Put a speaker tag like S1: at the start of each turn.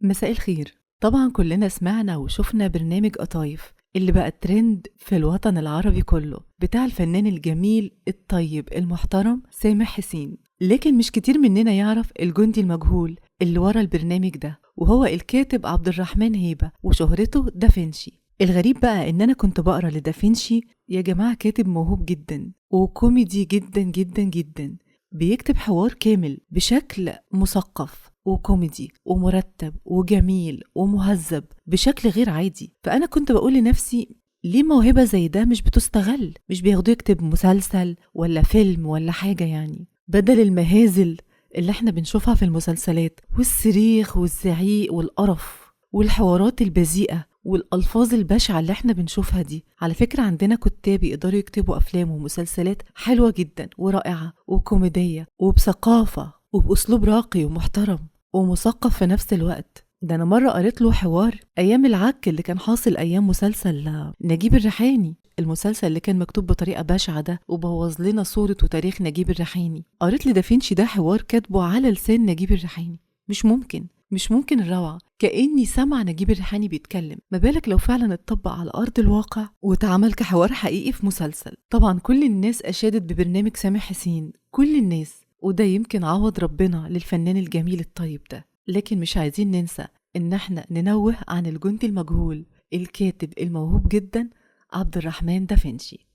S1: مساء الخير. طبعا كلنا سمعنا وشفنا برنامج قطايف اللي بقى ترند في الوطن العربي كله، بتاع الفنان الجميل الطيب المحترم سامح حسين. لكن مش كتير مننا يعرف الجندي المجهول اللي ورا البرنامج ده، وهو الكاتب عبد الرحمن هيبة، وشهرته دافنشي. الغريب بقى ان انا كنت بقرا لدافنشي، يا جماعة كاتب موهوب جدا وكوميدي جدا جدا جدا، بيكتب حوار كامل بشكل مثقف وكوميدي ومرتب وجميل ومهذب بشكل غير عادي. فأنا كنت بقول لنفسي، ليه موهبة زي ده مش بتستغل؟ مش بياخدوه يكتب مسلسل ولا فيلم ولا حاجة، يعني بدل المهازل اللي احنا بنشوفها في المسلسلات والصريخ والزعيق والقرف والحوارات البذيئة والألفاظ البشعة اللي احنا بنشوفها دي. على فكرة عندنا كتاب يقدروا يكتبوا أفلام ومسلسلات حلوة جدا ورائعة وكوميدية وبثقافة وبأسلوب راقي ومحترم ومثقف في نفس الوقت. ده أنا مرة قريت له حوار أيام العك اللي كان حاصل أيام مسلسل نجيب الريحاني، المسلسل اللي كان مكتوب بطريقة بشعة ده وبوظ لنا صورة وتاريخ نجيب الريحاني. قريت لدافنشي ده حوار كاتبه على لسان نجيب الريحاني. مش ممكن الروعة، كأني سمع نجيب الريحاني بيتكلم، ما بالك لو فعلا اتطبق على أرض الواقع واتعمل كحوار حقيقي في مسلسل. طبعا كل الناس أشادت ببرنامج سامح حسين، كل الناس، وده يمكن عوض ربنا للفنان الجميل الطيب ده. لكن مش عايزين ننسى إن احنا ننوه عن الجندي المجهول الكاتب الموهوب جدا عبد الرحمن دافنشي.